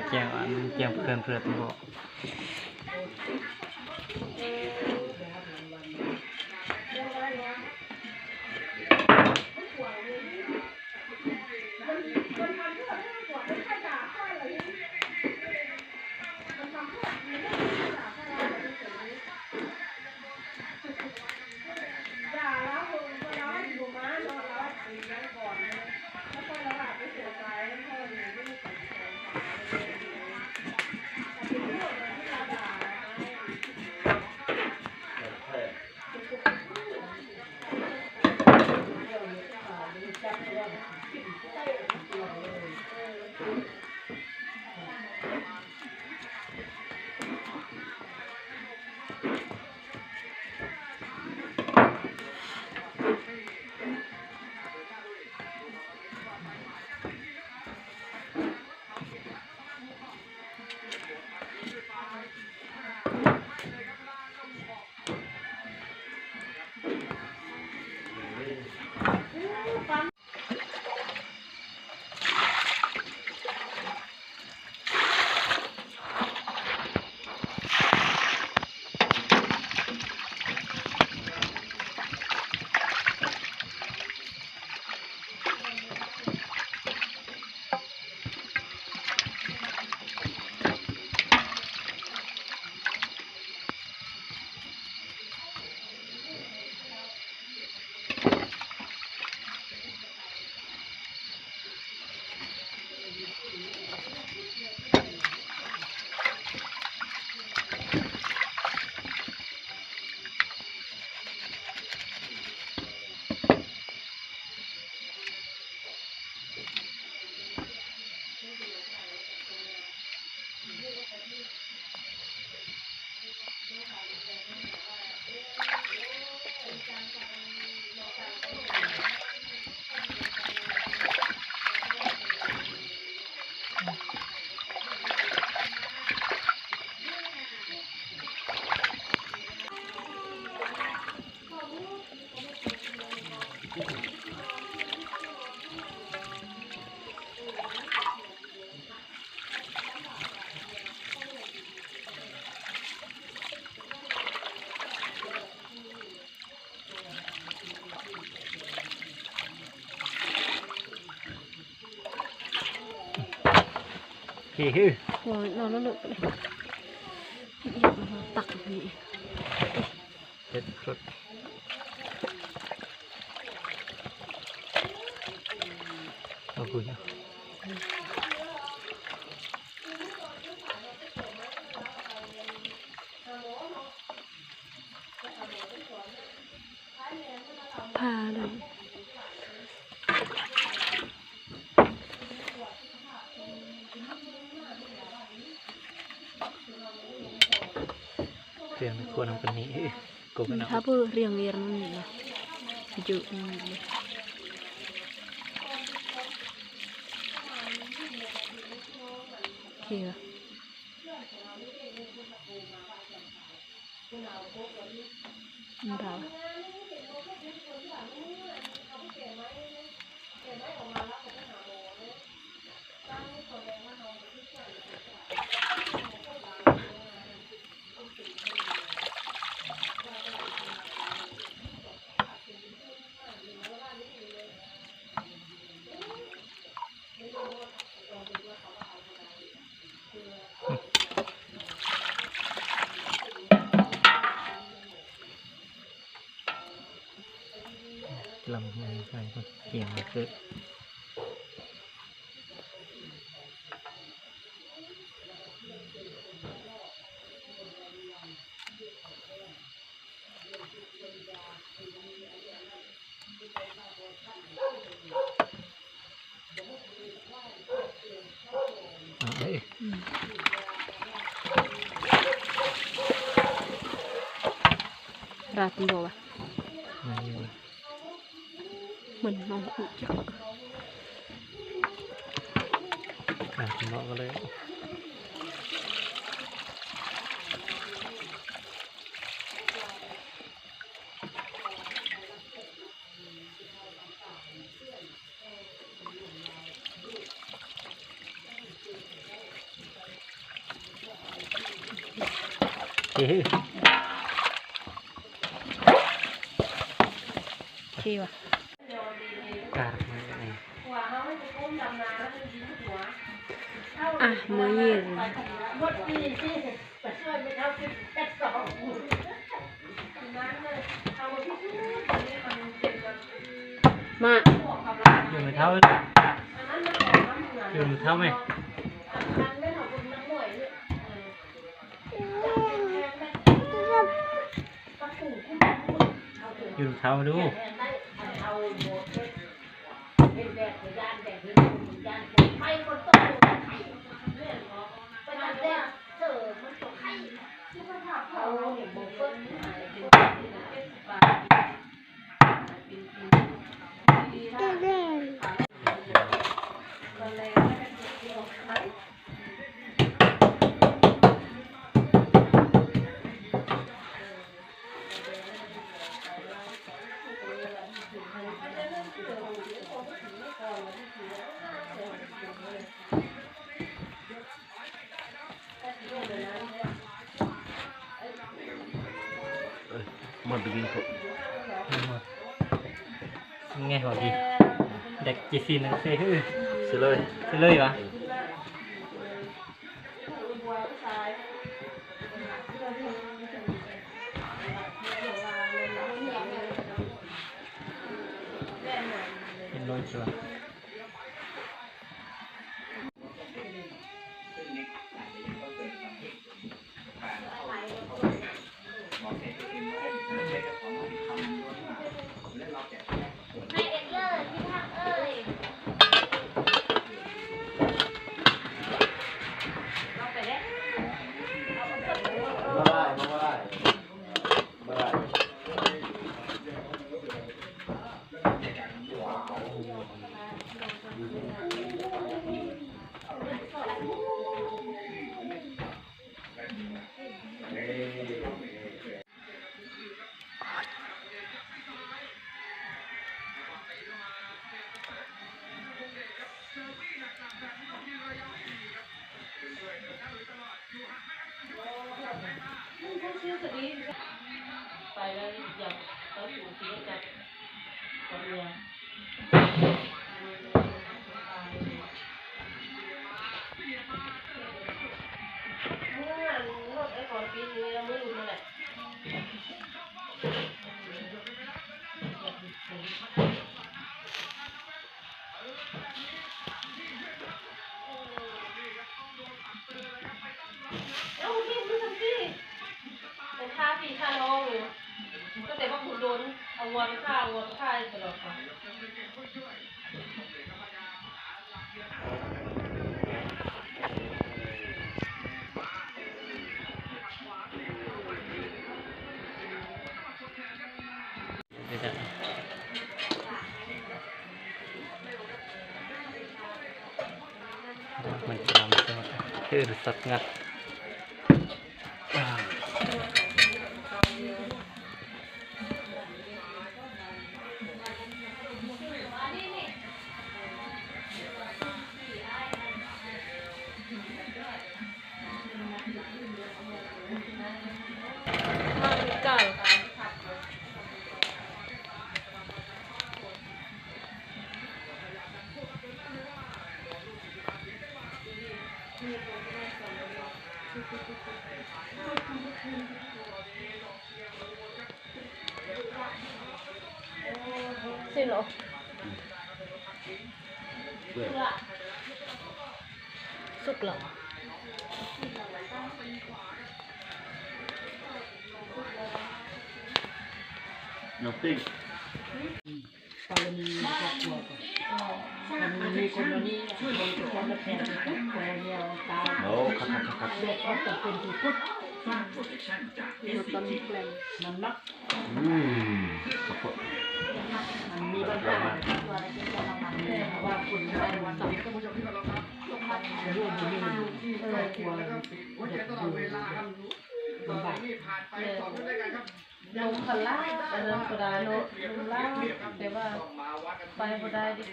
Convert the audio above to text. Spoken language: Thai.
แจ้งอันแจ้งเพื่อนบอกฮือหัวนอนแล้วเลยอยากมาตักนี่เด็ดสุดเอาคุยนะพาเลยเรียงควรทำกันนี้กูไม่เอาถ้าเพื่อเรียงนี่นะจุดนี่เฮียดาวลำไยใส่ก็เกี่ยงเกิดราดตัวเหมือนน้องอุจจาระน้องก็เลย ฮ้ยขี้ว่ะการมาไงอ่ะมือยืนมาอยู่ในเท้าอยู่ในเท้าไหมอยู่ในเท้าดูมันไปกินเขาไงหัวดีเด็กจีซีนังเซ่ฮือ เสร็จเลย เสร็จเลยวะเป็นโรยชัวไปแล้วอยากเขาถูกที่จะกับเมียรถไอ้ก่อนปีนี้เราไม่รู้นั่นแหละเอ้าพี่ทำพี่เป็นท่าพี่ท่าน้องอยู่ก็แต่ว่าคุณโดนเอาวัวไปฆ่าวัวไปฆ่าตลอดค่ะมันทำตัวคือสัตว์งัดสิเหรอสุกเหรอน้ำปิ้ง กรณีครอบครัวก่อนมันมีคนวันนี้ช่วยบริจาคแทนแต่เดียวตาย โอ้ครับ เด็กก็จะเป็นที่พุทธ ตอนนี้แปลง มันนัก อืม มันมีปัญหาว่าคนได้วันต่อไปก็จะร่วมมือครอบครัวเด็กดูลำบาก ลงคันล่าแต่เดินก็ได้ลงล่าแต่ว่าไปก็ได้ดิ